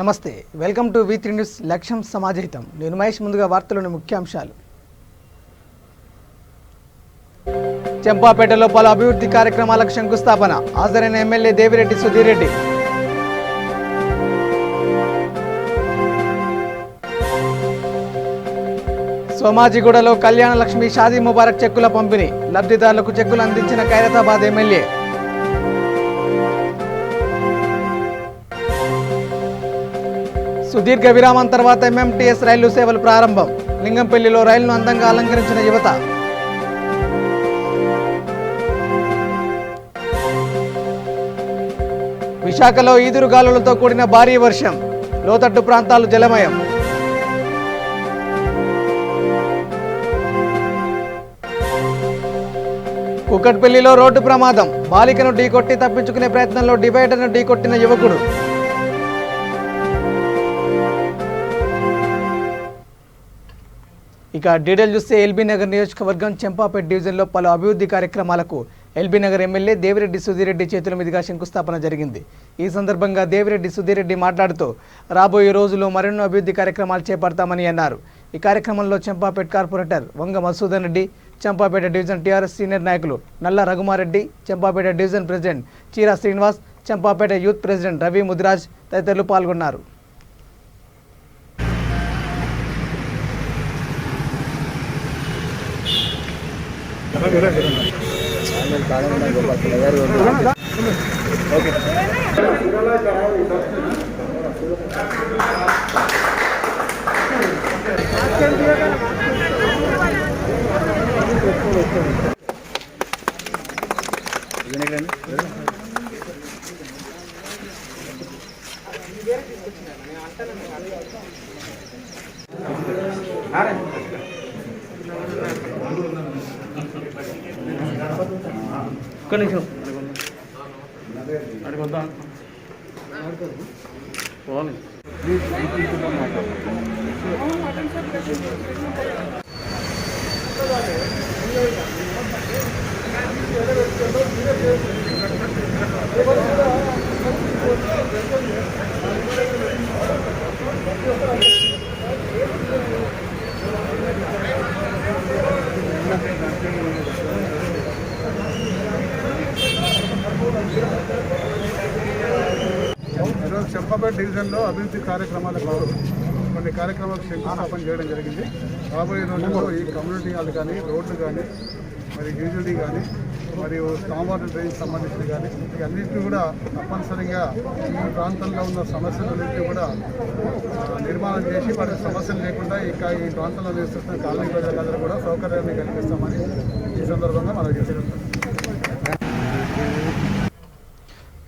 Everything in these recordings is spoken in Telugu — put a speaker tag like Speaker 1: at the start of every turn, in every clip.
Speaker 1: నమస్తే, వెల్కమ్ టు V3 న్యూస్. లక్ష్యం సమాజహితం. నేను మహేష్. ముందుగా వార్తలోని ముఖ్యాంశాలు. చెంపాపేటలో పలు అభివృద్ధి కార్యక్రమాలకు శంకుస్థాపన. హాజరైన ఎమ్మెల్యే దేవిరెడ్డి సుధీర్ రెడ్డి. సోమాజిగూడలో కళ్యాణ లక్ష్మి షాదీ ముబారక్ చెక్కుల పంపిణీ. లబ్ధిదారులకు చెక్కులు అందించిన ఖైరతాబాద్ ఎమ్మెల్యే. సుదీర్ఘ విరామం తర్వాత MMTS రైలు సేవలు ప్రారంభం. లింగంపల్లిలో రైలును అందంగా అలంకరించిన యువత. విశాఖలో ఈదురుగాలులతో కూడిన భారీ వర్షం. లోతట్టు ప్రాంతాలు జలమయం. కుకట్పల్లిలో రోడ్డు ప్రమాదం. బాలికను ఢీకొట్టి తప్పించుకునే ప్రయత్నంలో డివైడర్ను ఢీకొట్టిన యువకుడు. ఇక డీటెయిల్ చూస్తే ఎల్బీ నగర్ నియోజకవర్గం చెంపాపేట డివిజన్లో పలు అభివృద్ధి కార్యక్రమాలకు ఎల్బీ నగర్ ఎమ్మెల్యే దేవిరెడ్డి సుధీర్ రెడ్డి చేతుల మీదుగా శంకుస్థాపన జరిగింది. ఈ సందర్భంగా దేవిరెడ్డి సుధీర్ రెడ్డి మాట్లాడుతూ రాబోయే రోజుల్లో మరెన్నో అభివృద్ధి కార్యక్రమాలు చేపడతామని అన్నారు. ఈ కార్యక్రమంలో Champapet corporator Vanga Madhusudan Reddy, Champapet division TRS senior నాయకులు Nalla Raghumareddy, Champapet division president Cheera Srinivas, Champapet youth president Ravi Mudiraj తదితరులు పాల్గొన్నారు. ఒక్క నిమిషం అడిగొద్దా పోవాలి.
Speaker 2: ఈరోజు చెంపాపేట డివిజన్లో అభివృద్ధి కార్యక్రమాలకు కొన్ని కార్యక్రమాలకు శంకుస్థాపన చేయడం జరిగింది. రాబోయే రోజుల్లో ఈ కమ్యూనిటీ హాల్ కానీ, రోడ్లు కానీ, మరి యూజువల్టీ కానీ, మరియు స్టామ్ వాటర్ డ్రైన్స్ సంబంధించి కానీ ఇవన్నింటినీ కూడా తప్పనిసరిగా ఈ ప్రాంతంలో ఉన్న సమస్యలన్నింటినీ కూడా నిర్మాణం చేసి వారికి సమస్యలు లేకుండా ఇంకా ఈ ప్రాంతంలో నివసిస్తున్న కాలనీ ప్రజలందరూ కూడా సౌకర్యాన్ని కల్పిస్తామని ఈ సందర్భంగా మనం చేస్తున్నాం.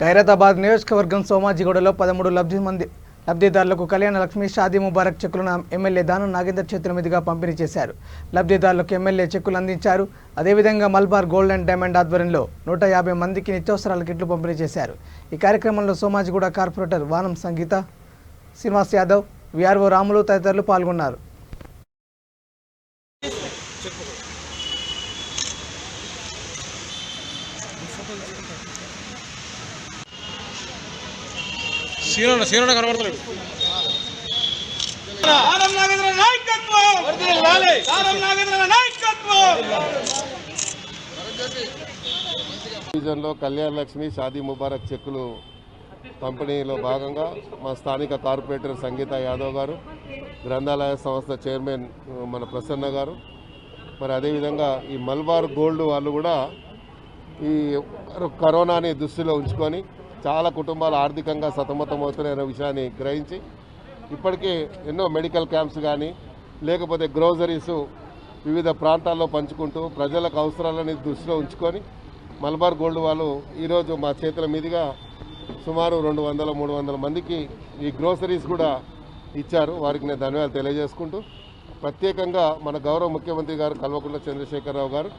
Speaker 1: ఖైరతాబాద్ నియోజకవర్గం సోమాజిగూడలో 13 లబ్ధిదారులకు కళ్యాణ లక్ష్మి షాదీ ముబారక్ చెక్కులను ఎమ్మెల్యే దానం నాగేందర్ చేతుల మీదుగా పంపిణీ చేశారు. లబ్ధిదారులకు ఎమ్మెల్యే చెక్కులు అందించారు. అదేవిధంగా మల్బార్ గోల్డ్ అండ్ డైమండ్ ఆధ్వర్యంలో 150 మందికి నిత్యావసరాల కిట్లు పంపిణీ చేశారు. ఈ కార్యక్రమంలో సోమాజిగూడ కార్పొరేటర్ వానం సంగీత, శ్రీనివాస్ యాదవ్, విఆర్ఓ రాములు తదితరులు పాల్గొన్నారు.
Speaker 3: డివిజన్లో కళ్యాణ లక్ష్మి షాదీ ముబారక్ చెక్కులు పంపిణీలో భాగంగా మా స్థానిక కార్పొరేటర్ సంగీత యాదవ్ గారు, గ్రంథాలయ సంస్థ చైర్మన్ మన ప్రసన్న గారు, మరి అదేవిధంగా ఈ మల్బార్ గోల్డ్ వాళ్ళు కూడా ఈ కరోనాని దృష్టిలో ఉంచుకొని చాలా కుటుంబాలు ఆర్థికంగా సతమతమవుతున్నాయనే విషయాన్ని గ్రహించి ఇప్పటికే ఎన్నో మెడికల్ క్యాంప్స్ కానీ లేకపోతే గ్రోసరీస్ వివిధ ప్రాంతాల్లో పంచుకుంటూ ప్రజలకు అవసరాలని దృష్టిలో ఉంచుకొని మల్బార్ గోల్డ్ వాళ్ళు ఈరోజు మా చేతుల మీదుగా సుమారు 200-300 మందికి ఈ గ్రోసరీస్ కూడా ఇచ్చారు. వారికి నేను ధన్యవాదాలు తెలియజేసుకుంటూ ప్రత్యేకంగా మన గౌరవ ముఖ్యమంత్రి గారు కల్వకుంట్ల చంద్రశేఖరరావు గారు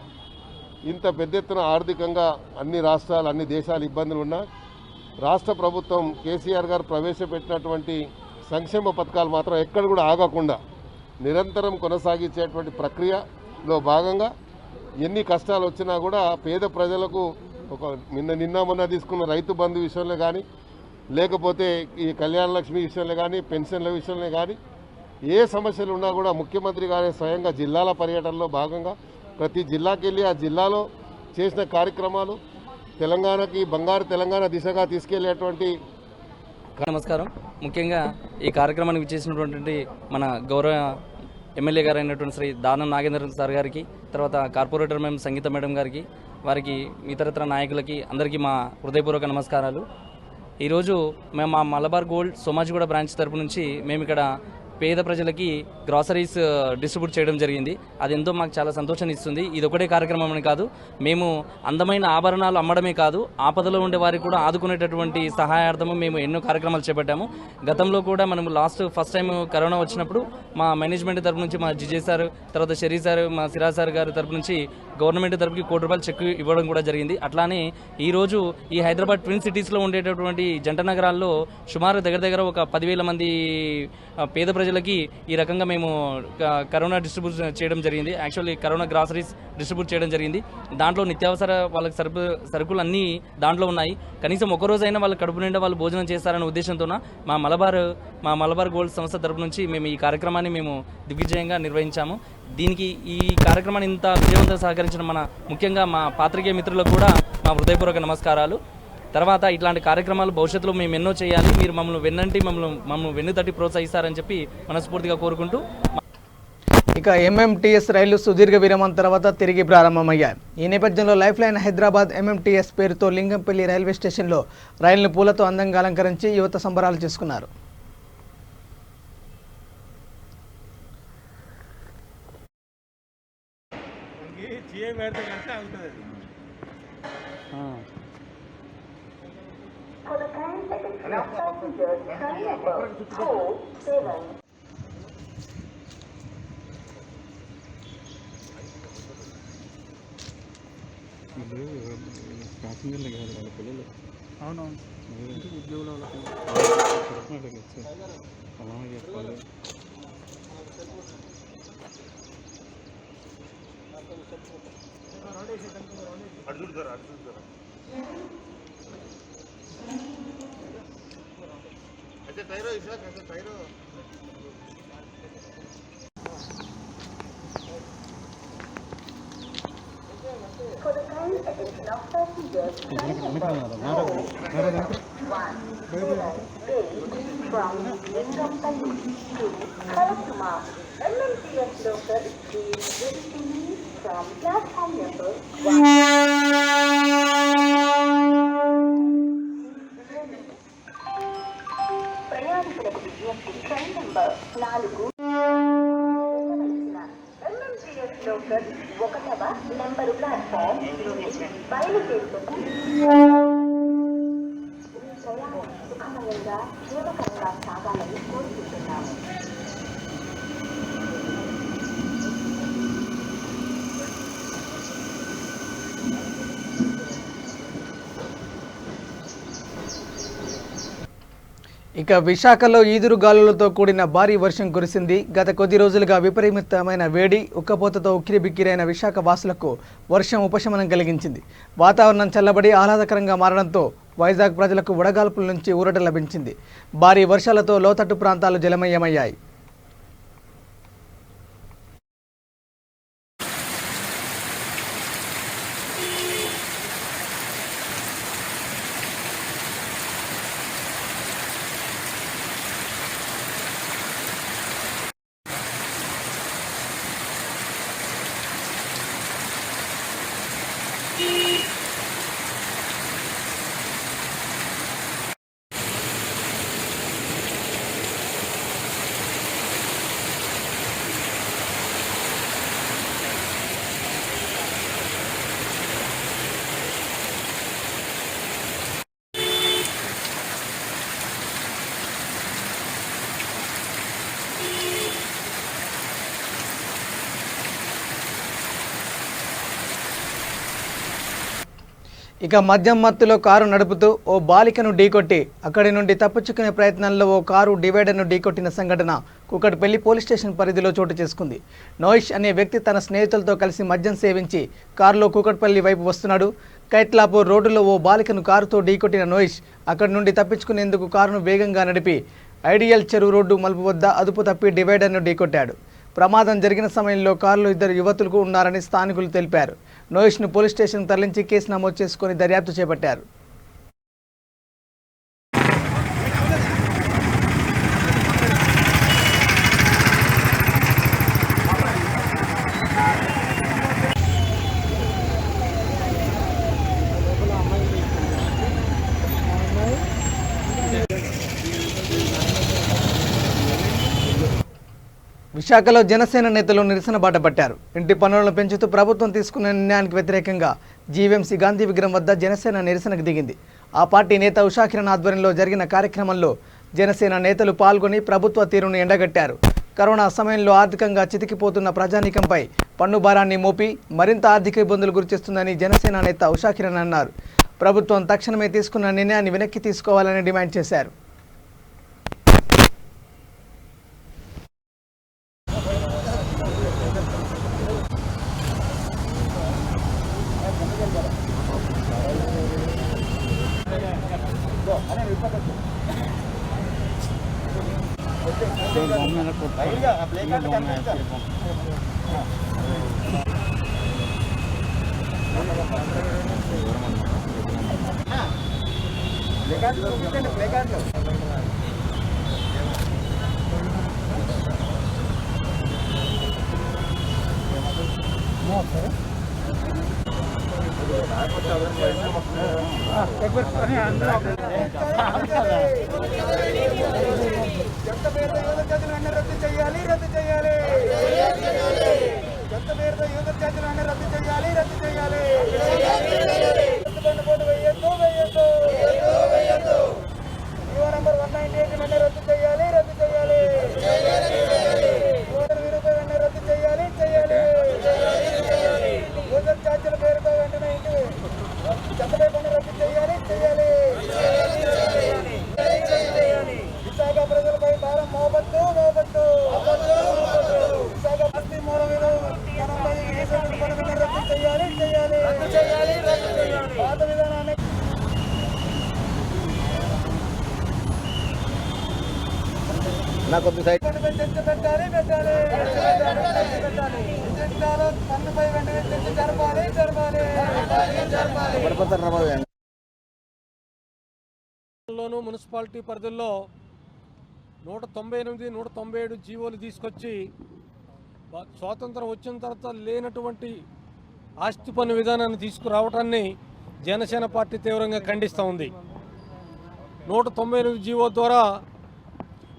Speaker 3: ఇంత పెద్ద ఎత్తున ఆర్థికంగా అన్ని రాష్ట్రాలు అన్ని దేశాలు ఇబ్బందులు ఉన్నా రాష్ట్ర ప్రభుత్వం కేసీఆర్ గారు ప్రవేశపెట్టినటువంటి సంక్షేమ పథకాలు మాత్రం ఎక్కడ కూడా ఆగకుండా నిరంతరం కొనసాగించేటువంటి ప్రక్రియలో భాగంగా ఎన్ని కష్టాలు వచ్చినా కూడా పేద ప్రజలకు ఒక నిన్న మొన్న తీసుకున్న రైతు బంధు విషయంలో కానీ లేకపోతే ఈ కళ్యాణ లక్ష్మి విషయంలో కానీ పెన్షన్ల విషయంలో కానీ ఏ సమస్యలు ఉన్నా కూడా ముఖ్యమంత్రి గారే స్వయంగా జిల్లాల పర్యటనలో భాగంగా ప్రతి జిల్లాకి వెళ్ళి ఆ జిల్లాలో చేసిన కార్యక్రమాలు తెలంగాణకి బంగారు తెలంగాణ దిశగా తీసుకెళ్లేటువంటి.
Speaker 4: నమస్కారం. ముఖ్యంగా ఈ కార్యక్రమానికి విచ్చేసినటువంటి మన గౌరవ ఎమ్మెల్యే గారు అయినటువంటి శ్రీ దానం నాగేంద్ర సార్ గారికి, తర్వాత కార్పొరేటర్ మేము సంగీత మేడం గారికి, వారికి ఇతరత్ర నాయకులకి అందరికీ మా హృదయపూర్వక నమస్కారాలు. ఈరోజు మేము మా మలబార్ గోల్డ్ సోమాజిగూడ బ్రాంచ్ తరపు నుంచి మేము ఇక్కడ పేద ప్రజలకి గ్రాసరీస్ డిస్ట్రిబ్యూట్ చేయడం జరిగింది. అది ఎంతో మాకు చాలా సంతోషాన్ని ఇస్తుంది. ఇది ఒకటే కార్యక్రమం అని కాదు, మేము అందమైన ఆభరణాలు అమ్మడమే కాదు, ఆపదలో ఉండే వారికి కూడా ఆదుకునేటటువంటి సహాయార్థము మేము ఎన్నో కార్యక్రమాలు చేపట్టాము. గతంలో కూడా మనం ఫస్ట్ టైం కరోనా వచ్చినప్పుడు మా మేనేజ్మెంట్ తరపు నుంచి మా జిజే సార్, తర్వాత షరీ సార్, మా సిరాజ్ సార్ గారి తరపు నుంచి గవర్నమెంట్ తరపుకి ₹1 చెక్ ఇవ్వడం కూడా జరిగింది. అట్లానే ఈరోజు ఈ హైదరాబాద్ ట్విన్ సిటీస్లో ఉండేటటువంటి జంట నగరాల్లో సుమారు దగ్గర ఒక 10,000 మంది పేద ప్రజలకి ఈ రకంగా మేము కరోనా డిస్ట్రిబ్యూట్ చేయడం జరిగింది. యాక్చువల్లీ కరోనా గ్రాసరీస్ డిస్ట్రిబ్యూట్ చేయడం జరిగింది. దాంట్లో నిత్యావసర వాళ్ళకి సరుకులు అన్నీ దాంట్లో ఉన్నాయి. కనీసం ఒక రోజైనా వాళ్ళ కడుపు నిండా వాళ్ళు భోజనం చేస్తారనే ఉద్దేశంతో మా మలబార్ గోల్డ్ సంస్థ తరపు నుంచి మేము ఈ కార్యక్రమాన్ని మేము దిగ్విజయంగా నిర్వహించాము. దీనికి ఈ కార్యక్రమాన్ని ఇంత విజయవంతంగా సహకరించిన ముఖ్యంగా మా పాత్రికేయ మిత్రులకు కూడా మా హృదయపూర్వక నమస్కారాలు. తర్వాత ఇట్లాంటి కార్యక్రమాలు భవిష్యత్తులో మేము ఎన్నో చేయాలి, మీరు మమ్మల్ని మమ్మల్ని వెన్నుతట్టి ప్రోత్సహిస్తారని చెప్పి మనస్ఫూర్తిగా కోరుకుంటూ.
Speaker 1: ఇక ఎంఎంటీఎస్ రైళ్లు సుదీర్ఘ విరామం తర్వాత తిరిగి ప్రారంభమయ్యాయి. ఈ నేపథ్యంలో లైఫ్ లైన్ హైదరాబాద్ ఎంఎంటీఎస్ పేరుతో లింగంపల్లి రైల్వే స్టేషన్లో రైలును పూలతో అందంగా అలంకరించి యువత సంబరాలు చేసుకున్నారు.
Speaker 5: For the current attention of passengers, train number 47.
Speaker 2: ప్యాసింజర్లు కాదు వాళ్ళ పిల్లలు. అవునవును, ఉద్యోగులు వాళ్ళకి అలాగే చెప్పాలి.
Speaker 5: For the current attention of passengers, train number 178 from Lingampalli to Kalathuma. MMTS local is ready to leave from platform number 1. ప్రయాణికులకు విజ్ఞప్తి, ట్రైన్ నెంబర్ 4 ఎంఎంటీఎస్ లోకల్ 1వ నెంబరు ప్లాట్ఫామ్ నుండి బయలుదేరుతుంది. ప్రయాణం సుఖమయంగా క్షేమకరంగా సాగాలని కోరుకుంటున్నాము.
Speaker 1: ఇక విశాఖలో ఈదురు గాలులతో కూడిన భారీ వర్షం కురిసింది. గత కొద్ది రోజులుగా విపరీతమైన వేడి, ఉక్కపోతతో ఉక్కిరిబిక్కిరైన విశాఖ వాసులకు వర్షం ఉపశమనం కలిగించింది. వాతావరణం చల్లబడి ఆహ్లాదకరంగా మారడంతో వైజాగ్ ప్రజలకు వడగాల్పుల నుంచి ఊరట లభించింది. భారీ వర్షాలతో లోతట్టు ప్రాంతాలు జలమయమయ్యాయి. ఇక మద్యం మత్తులో కారు నడుపుతూ ఓ బాలికను ఢీకొట్టి అక్కడి నుండి తప్పించుకునే ప్రయత్నంలో ఓ కారు డివైడర్ను ఢీకొట్టిన సంఘటన కూకట్పల్లి పోలీస్ స్టేషన్ పరిధిలో చోటు చేసుకుంది. నోయిష్ అనే వ్యక్తి తన స్నేహితులతో కలిసి మద్యం సేవించి కారులో కూకట్పల్లి వైపు వస్తున్నాడు. కైట్లాపూర్ రోడ్డులో ఓ బాలికను కారుతో ఢీకొట్టిన నోయిష్ అక్కడి నుండి తప్పించుకునేందుకు కారును వేగంగా నడిపి ఐడియల్ చెరువు రోడ్డు మలుపు వద్ద అదుపు తప్పి డివైడర్ను ఢీకొట్టాడు. ప్రమాదం జరిగిన సమయంలో కారులో 2 యువతులు ఉన్నారని స్థానికులు తెలిపారు. నోయిష్ను పోలీస్ స్టేషన్కు తరలించి కేసు నమోదు చేసుకుని దర్యాప్తు చేపట్టారు. విశాఖలో జనసేన నేతలు నిరసన బాట పట్టారు. ఇంటి పన్నులను పెంచుతూ ప్రభుత్వం తీసుకున్న నిర్ణయానికి వ్యతిరేకంగా జీవీఎంసీ గాంధీ విగ్రహం వద్ద జనసేన నిరసనకు దిగింది. ఆ పార్టీ నేత ఉషా కిరణ్ ఆధ్వర్యంలో జరిగిన కార్యక్రమంలో జనసేన నేతలు పాల్గొని ప్రభుత్వ తీరును ఎండగట్టారు. కరోనా సమయంలో ఆర్థికంగా చితికిపోతున్న ప్రజానీకంపై పన్ను భారాన్ని మోపి మరింత ఆర్థిక ఇబ్బందులు గురిచేస్తుందని జనసేన నేత ఉషా కిరణ్ అన్నారు. ప్రభుత్వం తక్షణమే తీసుకున్న నిర్ణయాన్ని వెనక్కి తీసుకోవాలని డిమాండ్ చేశారు.
Speaker 6: మున్సిపాలిటీ పరిధిలో 198, 197 జీవోలు తీసుకొచ్చి స్వాతంత్రం వచ్చిన తర్వాత లేనటువంటి ఆస్తి పన్ను విధానాన్ని తీసుకురావడాన్ని జనసేన పార్టీ తీవ్రంగా ఖండిస్తూ ఉంది. 198 జీవో ద్వారా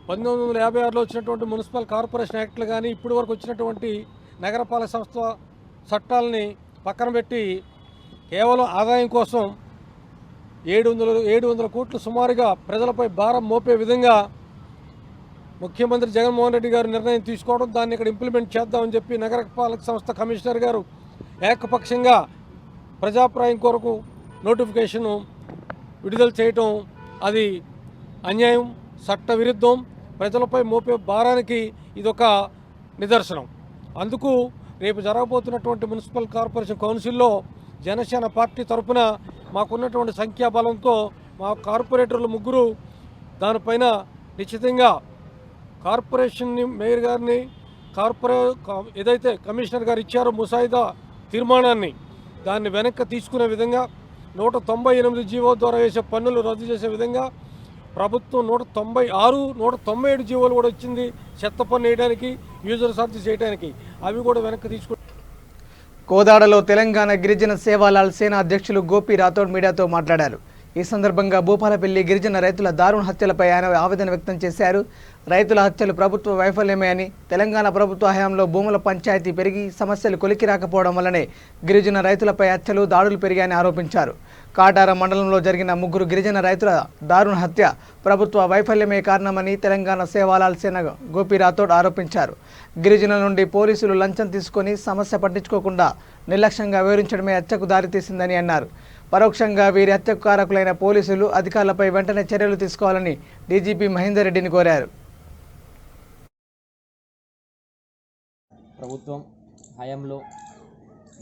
Speaker 6: 1956లో వచ్చినటువంటి మున్సిపల్ కార్పొరేషన్ యాక్ట్లు కానీ ఇప్పటి వరకు వచ్చినటువంటి నగరపాలక సంస్థ చట్టాలని పక్కన పెట్టి కేవలం ఆదాయం కోసం 700 కోట్లు సుమారుగా ప్రజలపై భారం మోపే విధంగా ముఖ్యమంత్రి జగన్మోహన్ రెడ్డి గారు నిర్ణయం తీసుకోవడం, దాన్ని ఇక్కడ ఇంప్లిమెంట్ చేద్దామని చెప్పి నగరపాలక సంస్థ కమిషనర్ గారు ఏకపక్షంగా ప్రజాప్రాయం కొరకు నోటిఫికేషను విడుదల చేయటం అది అన్యాయం, చట్టవిరుద్ధం, ప్రజలపై మోపే భారానికి ఇదొక నిదర్శనం. అందుకు రేపు జరగబోతున్నటువంటి మున్సిపల్ కార్పొరేషన్ కౌన్సిల్లో జనసేన పార్టీ తరఫున మాకున్నటువంటి సంఖ్యాబలంతో మా కార్పొరేటర్లు 3 దానిపైన నిశ్చితంగా కార్పొరేషన్ మేయర్ గారిని ఏదైతే కమిషనర్ గారు ఇచ్చారో ముసాయిదా తీర్మానాన్ని దాన్ని వెనక్కి తీసుకునే విధంగా 198 జీవో ద్వారా వేసే పన్నులు రద్దు చేసే విధంగా ప్రభుత్వం 196, 197 జీవోలు కూడా వచ్చింది చెత్త పన్ను వేయడానికి, యూజర్ ఛార్జీ చేయడానికి. అవి కూడా వెనక్కి తీసుకు.
Speaker 1: కోదాడలో తెలంగాణ గిరిజన సేవాలాల్ సేన అధ్యక్షులు గోపి రాథోడ్ మీడియాతో మాట్లాడారు. ఈ సందర్భంగా భూపాలపల్లి గిరిజన రైతుల దారుణ హత్యలపై ఆయన ఆవేదన వ్యక్తం చేశారు. రైతుల హత్యలు ప్రభుత్వ వైఫల్యమే అని, తెలంగాణ ప్రభుత్వ హయాంలో భూముల పంచాయతీ పెరిగి సమస్యలు కొలికి రాకపోవడం వల్లనే గిరిజన రైతులపై హత్యలు, దాడులు పెరిగాయని ఆరోపించారు. కాటార మండలంలో జరిగిన 3 గిరిజన రైతుల దారుణ హత్య ప్రభుత్వ వైఫల్యమే కారణమని తెలంగాణ సేవాలాల్ సేన గోపి రాథోడ్ ఆరోపించారు. గిరిజనుల నుండి పోలీసులు లంచం తీసుకొని సమస్య పట్టించుకోకుండా నిర్లక్ష్యంగా వివరించడమే హత్యకు దారితీసిందని అన్నారు. పరోక్షంగా వీరి హత్యకు కారకులైన పోలీసులు అధికారులపై వెంటనే చర్యలు తీసుకోవాలని డీజీపీ మహేందర్ రెడ్డిని కోరారు.
Speaker 7: ప్రభుత్వం హయాంలో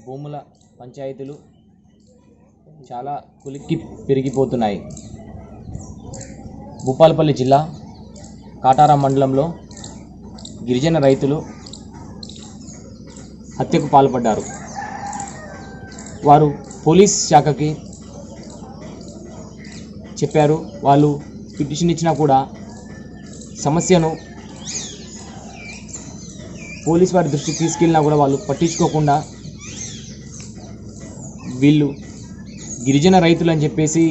Speaker 7: భూముల పంచాయతీలు చాలా కులిక్కి పెరిగిపోతున్నాయి. భూపాలపల్లి జిల్లా కాటారం మండలంలో గిరిజన రైతులు హత్యకు పాల్పడ్డారు. వారు పోలీస్ శాఖకి చెప్పారు. వాళ్ళు పిటిషన్ ఇచ్చినా కూడా సమస్యను పోలీస్ వారి దృష్టికి తీసుకెళ్ళినా కూడా వాళ్ళు పట్టించుకోకుండా వీళ్ళు గిరిజన రైతులు అని చెప్పేసి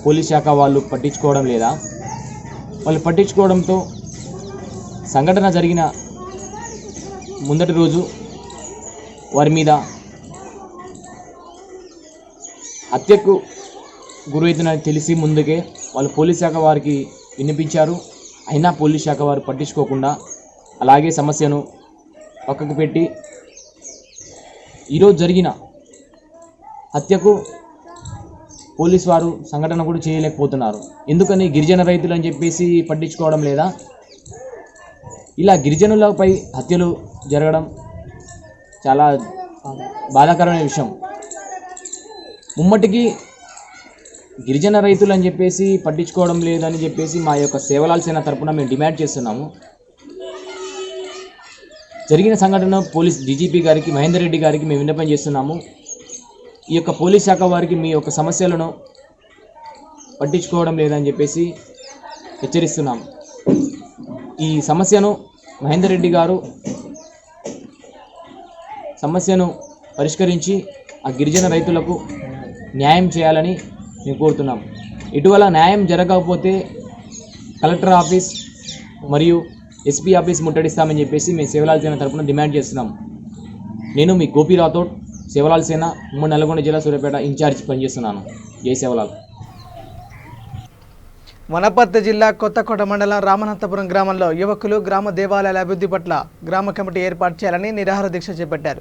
Speaker 7: పోలీస్ శాఖ వాళ్ళు పట్టించుకోవడం లేదా, వాళ్ళు పట్టించుకోవడంతో సంఘటన జరిగిన ముందటి రోజు వారి మీద హత్యకు గురవుతుందని తెలిసి ముందుకే వాళ్ళు పోలీస్ శాఖ వారికి వినిపించారు. అయినా పోలీస్ శాఖ వారు పట్టించుకోకుండా అలాగే సమస్యను పక్కకు పెట్టి ఈరోజు జరిగిన హత్యకు పోలీస్ వారు సంఘటన కూడా చేయలేకపోతున్నారు. ఎందుకని గిరిజన రైతులు అని చెప్పేసి పట్టించుకోవడం లేదా? ఇలా గిరిజనులపై హత్యలు జరగడం చాలా బాధాకరమైన విషయం. ముమ్మటికి గిరిజన రైతులు అని చెప్పేసి పట్టించుకోవడం లేదని చెప్పేసి మా యొక్క సేవలాల సేన తరపున మేము డిమాండ్ చేస్తున్నాము. జరిగిన సంఘటన పోలీస్ డీజీపీ గారికి, మహేందర్ రెడ్డి గారికి మేము విన్నపం చేస్తున్నాము. ఈ యొక్క పోలీస్ శాఖ వారికి మీ యొక్క సమస్యలను పట్టించుకోవడం లేదని చెప్పేసి హెచ్చరిస్తున్నాము. ఈ సమస్యను మహేందర్ రెడ్డి గారు సమస్యను పరిష్కరించి ఆ గిరిజన రైతులకు న్యాయం చేయాలని మేము కోరుతున్నాం. ఇటీవల న్యాయం జరగకపోతే కలెక్టర్ ఆఫీస్ మరియు ఎస్పీ ఆఫీస్ ముట్టడిస్తామని చెప్పేసి మేము సేవలాల సేన తరపున డిమాండ్ చేస్తున్నాం. నేను మీ గోపి రాథోడ్, సేవలాల సేన, ఉమ్మడి నల్గొండ జిల్లా సూర్యాపేట ఇన్ఛార్జ్ పనిచేస్తున్నాను. జై సేవలాల్.
Speaker 1: వనపర్తి జిల్లా కొత్తకోట మండలం రామనాథపురం గ్రామంలో యువకులు గ్రామ దేవాలయాల అభివృద్ధి పట్ల గ్రామ కమిటీ ఏర్పాటు చేయాలని నిరాహార దీక్ష చేపట్టారు.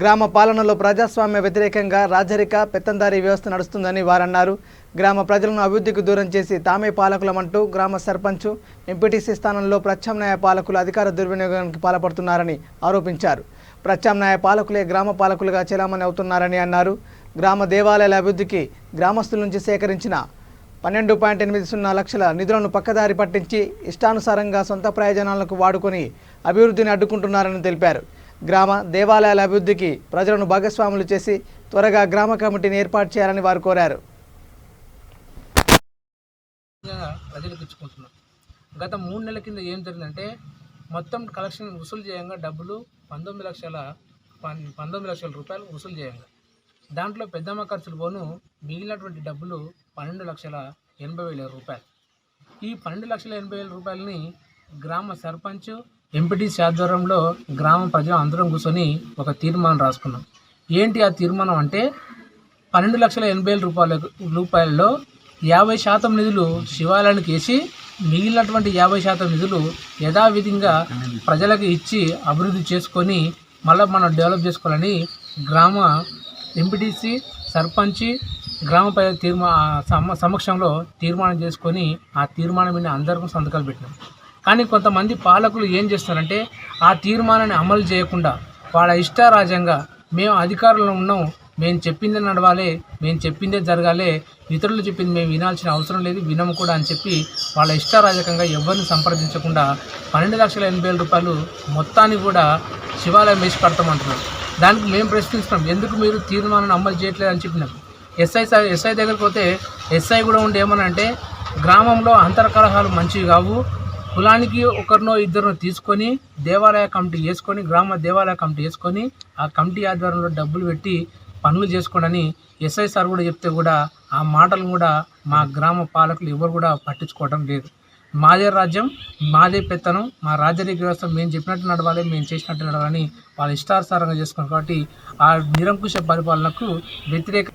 Speaker 1: గ్రామ పాలనలో ప్రజాస్వామ్య వ్యతిరేకంగా రాజరిక పెత్తందారీ వ్యవస్థ నడుస్తుందని వారన్నారు. గ్రామ ప్రజలను అభివృద్ధికి దూరం చేసి తామే పాలకులమంటూ గ్రామ సర్పంచ్, ఎంపీటీసీ స్థానంలో ప్రత్యామ్నాయ పాలకులు అధికార దుర్వినియోగానికి పాల్పడుతున్నారని ఆరోపించారు. ప్రత్యామ్నాయ పాలకులే గ్రామ పాలకులుగా చెలామణి అవుతున్నారని అన్నారు. గ్రామ దేవాలయాల అభివృద్ధికి గ్రామస్తుల నుంచి సేకరించిన 12.80 లక్షల నిధులను పక్కదారి పట్టించి ఇష్టానుసారంగా సొంత ప్రయోజనాలకు వాడుకొని అభివృద్ధిని అడ్డుకుంటున్నారని తెలిపారు. గ్రామ దేవాలయాల అభివృద్ధికి ప్రజలను భాగస్వాములు చేసి త్వరగా గ్రామ కమిటీని ఏర్పాటు చేయాలని వారు కోరారు.
Speaker 8: ప్రజలకు ఇచ్చుకుంటున్నాం. గత 3 నెలల కింద ఏం జరిగిందంటే మొత్తం కలెక్షన్ వసూలు చేయంగా డబ్బులు 19 లక్షల రూపాయలు వసూలు చేయంగా దాంట్లో పెద్దమ్మ ఖర్చులు పోను మిగిలినటువంటి డబ్బులు 12,80,000 రూపాయలు. ఈ 12,80,000 రూపాయలని గ్రామ సర్పంచ్, ఎంపీటీసీ ఆధ్వర్యంలో గ్రామ ప్రజలు అందరం కూర్చొని ఒక తీర్మానం రాసుకున్నాం. ఏంటి ఆ తీర్మానం అంటే 12,80,000 రూపాయలలో 50% నిధులు శివాలయానికి వేసి మిగిలినటువంటి 50% నిధులు యథావిధిగా ప్రజలకు ఇచ్చి అభివృద్ధి చేసుకొని మళ్ళీ మనం డెవలప్ చేసుకోవాలని గ్రామ ఎంపీటీసీ, సర్పంచ్, గ్రామ సమక్షంలో తీర్మానం చేసుకొని ఆ తీర్మానం మీద అందరికీ సంతకాలు పెట్టినాం. కానీ కొంతమంది పాలకులు ఏం చేస్తారంటే ఆ తీర్మానాన్ని అమలు చేయకుండా వాళ్ళ ఇష్టారాజ్యంగా మేము అధికారంలో ఉన్నాం, మేము చెప్పిందే నడవాలి, మేము చెప్పిందే జరగాలి, ఇతరులు చెప్పింది మేము వినాల్సిన అవసరం లేదు, వినము కూడా అని చెప్పి వాళ్ళ ఇష్టారాజకంగా ఎవరిని సంప్రదించకుండా 12,80,000 రూపాయలు మొత్తాన్ని కూడా శివాలయం వేసి కడతామంటున్నారు. దానికి మేము ప్రశ్నిస్తున్నాం, ఎందుకు మీరు తీర్మానాన్ని అమలు చేయట్లేదు అని చెప్పినాం. ఎస్ఐ దగ్గరికి పోతే ఎస్ఐ కూడా ఉండి ఏమనంటే గ్రామంలో అంతర్కలహాలు మంచివి కావు, కులానికి ఒకరినో ఇద్దరినో తీసుకొని దేవాలయ కమిటీ వేసుకొని గ్రామ దేవాలయ కమిటీ వేసుకొని ఆ కమిటీ ఆధ్వర్యంలో డబ్బులు పెట్టి పనులు చేసుకోండి ఎస్ఐ సార్ కూడా చెప్తే కూడా ఆ మాటలు కూడా మా గ్రామ పాలకులు ఎవరు కూడా పట్టించుకోవడం లేదు. మాదే రాజ్యం, మాదే పెత్తనం, మా రాజకీయ వ్యవస్థ మేము చెప్పినట్టు నడవాలి, మేము చేసినట్టు నడవాలని వాళ్ళ ఇష్టానుసారంగా చేసుకున్నారు. కాబట్టి ఆ నిరంకుశ పరిపాలనకు వ్యతిరేక.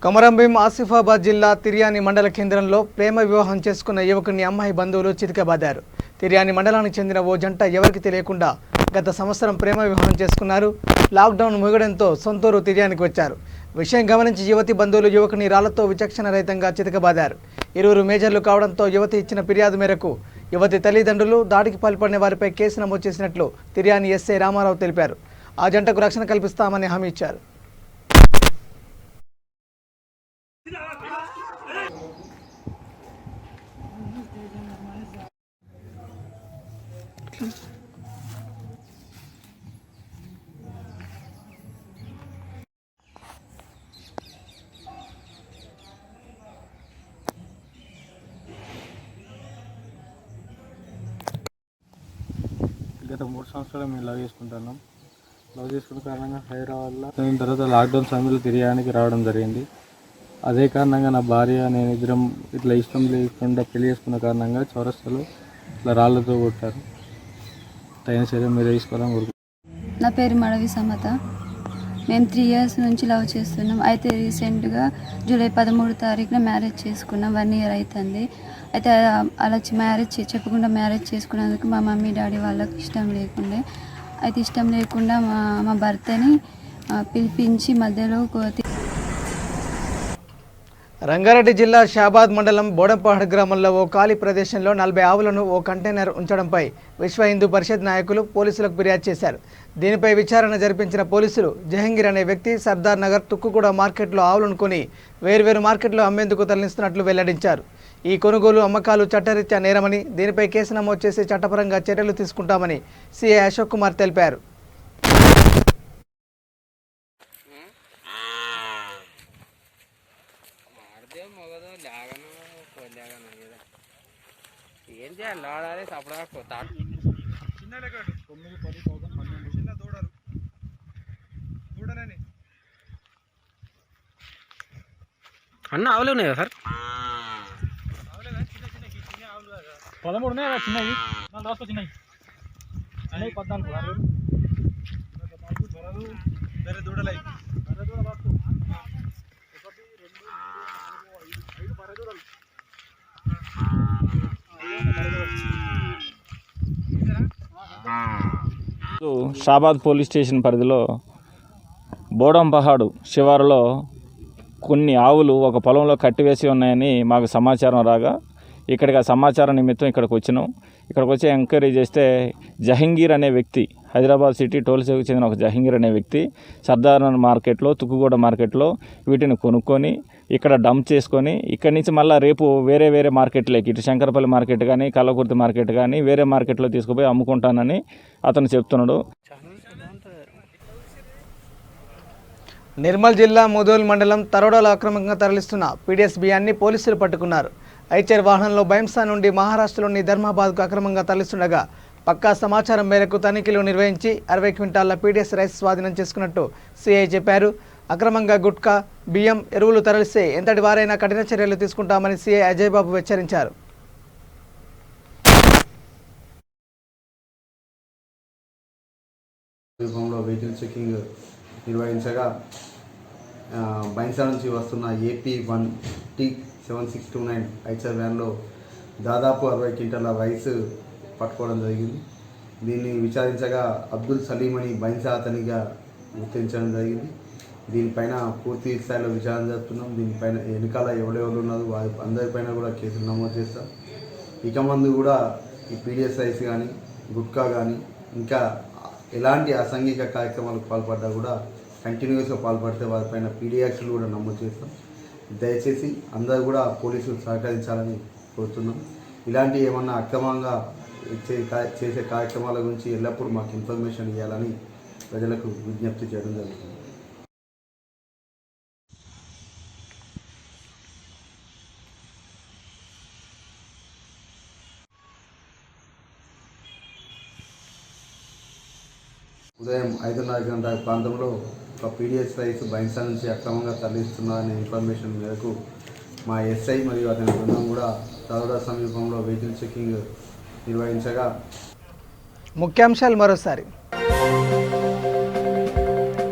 Speaker 1: కొమరంభీం ఆసిఫాబాద్ జిల్లా తిర్యాని మండల కేంద్రంలో ప్రేమ వివాహం చేసుకున్న యువకుని అమ్మాయి బంధువులు చితకబాదారు. తిర్యాని మండలానికి చెందిన ఓ జంట ఎవరికి తెలియకుండా గత సంవత్సరం ప్రేమ వివాహం చేసుకున్నారు. లాక్డౌన్ ముగడంతో సొంతూరు తిర్యానికి వచ్చారు. విషయం గమనించి యువతి బంధువులు యువకుని రాళ్లతో విచక్షణ రహితంగా చితకబాదారు. ఇరువురు మేజర్లు కావడంతో యువతి ఇచ్చిన ఫిర్యాదు మేరకు యువతి తల్లిదండ్రులు దాడికి పాల్పడిన వారిపై కేసు నమోదు చేసినట్లు తిర్యాని ఎస్ఐ రామారావు తెలిపారు. ఆ జంటకు రక్షణ కల్పిస్తామని హామీ ఇచ్చారు.
Speaker 9: గత 3 సంవత్సరాలు మేము లవ్ చేసుకుంటున్నాం. లవ్ చేసుకున్న కారణంగా హైదరాబాద్లో దాని తర్వాత లాక్డౌన్ సమయంలో తిరగడానికి రావడం జరిగింది. అదే కారణంగా నా భార్య నేను ఇద్దరం ఇట్లా ఇష్టం లేకుండా పెళ్లి చేసుకున్న కారణంగా చౌరస్తాలో ఇట్లా రాళ్లతో కొట్టారు. తగిన చర్య మీరు తీసుకోవాలని కోరుకుంటున్నాను.
Speaker 10: నా పేరు మడవి సమత. మేము 3 years నుంచి లవ్ చేస్తున్నాం. అయితే రీసెంట్గా జూలై 13 తారీఖున మ్యారేజ్ చేసుకున్నాం. 1 year అవుతుంది. అయితే అలా చెప్పకుండా మ్యారేజ్ చేసుకున్నందుకు మా మమ్మీ డాడీ వాళ్ళకి ఇష్టం లేకుండే. అయితే ఇష్టం లేకుండా మా భర్తని పిలిపించి మధ్యలో
Speaker 1: రంగారెడ్డి జిల్లా షాబాద్ మండలం బోడంపహాడ్ గ్రామంలో ఓ ఖాళీ ప్రదేశంలో 40 ఆవులను ఓ కంటైనర్ ఉంచడంపై విశ్వ హిందూ పరిషత్ నాయకులు పోలీసులకు ఫిర్యాదు చేశారు. దీనిపై విచారణ జరిపించిన పోలీసులు జహంగీర్ అనే వ్యక్తి సర్దార్ నగర్ తుక్కుగూడ మార్కెట్లో ఆవులను కొని వేర్వేరు మార్కెట్లో అమ్మేందుకు తరలిస్తున్నట్లు వెల్లడించారు. ఈ కొనుగోలు అమ్మకాలు చట్టరీత్యా నేరమని, దీనిపై కేసు నమోదు చేసి చట్టపరంగా చర్యలు తీసుకుంటామని సిఐ అశోక్ కుమార్ తెలిపారు.
Speaker 11: ఏం చేయాలి ఆడాలి సపడా అన్న ఆవులే ఉన్నాయి కదా సార్?
Speaker 9: 13 ఉన్నాయి చిన్నవి, 4 చిన్నవి, 14 వేరే దూడలై
Speaker 12: షాబాద్ పోలీస్ స్టేషన్ పరిధిలో బోడంపహాడు శివారులో కొన్ని ఆవులు ఒక పొలంలో కట్టివేసి ఉన్నాయని మాకు సమాచారం రాగా ఇక్కడికి ఆ సమాచారం నిమిత్తం ఇక్కడికి వచ్చినాం. ఇక్కడికి వచ్చి ఎంక్వైరీ చేస్తే జహంగీర్ అనే వ్యక్తి, హైదరాబాద్ సిటీ టోల్సేకు చెందిన ఒక జహంగీర్ అనే వ్యక్తి సర్దార్ మార్కెట్లో తుక్కుగూడ మార్కెట్లో వీటిని కొనుక్కొని ఇక్కడ డంప్ చేసుకొని ఇక్కడి నుంచి మళ్ళీ రేపు వేరే వేరే మార్కెట్లోకి ఇటు శంకరపల్లి మార్కెట్ కానీ కల్లకుర్తి మార్కెట్ కానీ వేరే మార్కెట్లో తీసుకుపోయి అమ్ముకుంటానని అతను చెప్తున్నాడు.
Speaker 1: నిర్మల్ జిల్లా ముదోల్ మండలం తరోడాలో అక్రమంగా తరలిస్తున్న పీడిఎస్ బియ్యాన్ని పోలీసులు పట్టుకున్నారు. ఐచర్ వాహనంలో బైంసా నుండి మహారాష్ట్రలోని ధర్మాబాద్కు అక్రమంగా తరలిస్తుండగా పక్కా సమాచారం మేరకు తనిఖీలు నిర్వహించి 60 క్వింటాల పీడిఎస్ రైస్ స్వాధీనం చేసుకున్నట్టు సిఐ చెప్పారు. అక్రమంగా గుట్కా, బియ్యం, ఎరువులు తరలిస్తే ఎంతటి వారైనా కఠిన చర్యలు తీసుకుంటామని సిఐ అజయ్ బాబు హెచ్చరించారు.
Speaker 13: వెహికల్ చెకింగ్ నిర్వహించగా బైన్సా నుంచి వస్తున్న AP1 T7629 ఐచర్ వ్యాన్లో దాదాపు 60 క్వింటాల రైస్ పట్టుకోవడం జరిగింది. దీన్ని విచారించగా అబ్దుల్ సలీం అని బైన్సా అతనిగా గుర్తించడం జరిగింది. దీనిపైన పూర్తి స్థాయిలో విచారణ జరుపుతున్నాం. దీనిపైన వెనకాల ఎవరెవరు ఉన్నారు వారి అందరిపైన కూడా కేసులు నమోదు చేస్తాం. ఇక ముందు కూడా ఈ పీడిఎస్ రైస్ కానీ గుట్కా కానీ ఇంకా ఎలాంటి అసాంఘిక కార్యక్రమాలకు పాల్పడ్డా కూడా కంటిన్యూస్గా పాల్పడితే వారిపైన పీడియాక్స్లు కూడా నమోదు చేస్తాం. దయచేసి అందరూ కూడా పోలీసులు సహకరించాలని కోరుతున్నాం. ఇలాంటి ఏమన్నా అక్రమంగా చేసే కార్యక్రమాల గురించి ఎల్లప్పుడూ మాకు ఇన్ఫర్మేషన్ ఇవ్వాలని ప్రజలకు విజ్ఞప్తి చేయడం జరుగుతుంది. ఉదయం 5:30 గంటల ప్రాంతంలో ఒక పీడిఎస్ రైస్ బైన్సా నుంచి అక్రమంగా తరలిస్తున్నారనే ఇన్ఫర్మేషన్ మేరకు మా ఎస్ఐ మరియు అతని బృందం కూడా తరోడా సమీపంలో వెహికల్ చెకింగ్ నిర్వహించగా
Speaker 1: ముఖ్యాంశాలు మరోసారి.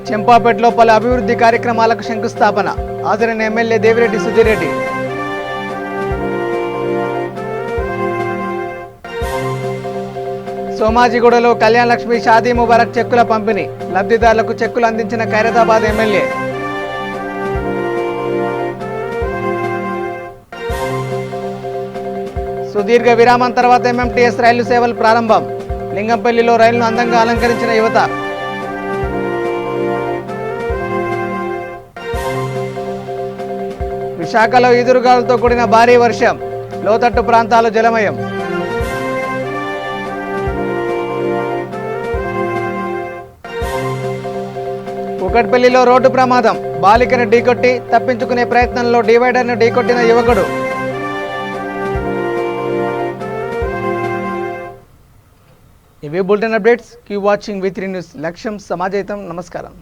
Speaker 1: చెంపాపేటలో పలు అభివృద్ధి కార్యక్రమాలకు శంకుస్థాపన, హాజరైన ఎమ్మెల్యే దేవిరెడ్డి సుధీర్ రెడ్డి. సోమాజిగూడలో కళ్యాణ్ లక్ష్మి షాదీ ముబారక్ చెక్కుల పంపిణీ, లబ్ధిదారులకు చెక్కులు అందించిన ఖైరతాబాద్ ఎమ్మెల్యే. సుదీర్ఘ విరామం తర్వాత MMTS రైలు సేవలు ప్రారంభం, లింగంపల్లిలో రైలును అందంగా అలంకరించిన యువత. విశాఖలో ఈదురుగాలులతో కూడిన భారీ వర్షం, లోతట్టు ప్రాంతాలు జలమయం. కుకట్పల్లిలో రోడ్డు ప్రమాదం, బాలికను ఢీకొట్టి తప్పించుకునే ప్రయత్నంలో డివైడర్ను ఢీకొట్టిన యువకుడు. ఇవి bulletin updates. Keep watching V3 news. లక్ష్యం సమాజహితం. నమస్కారం.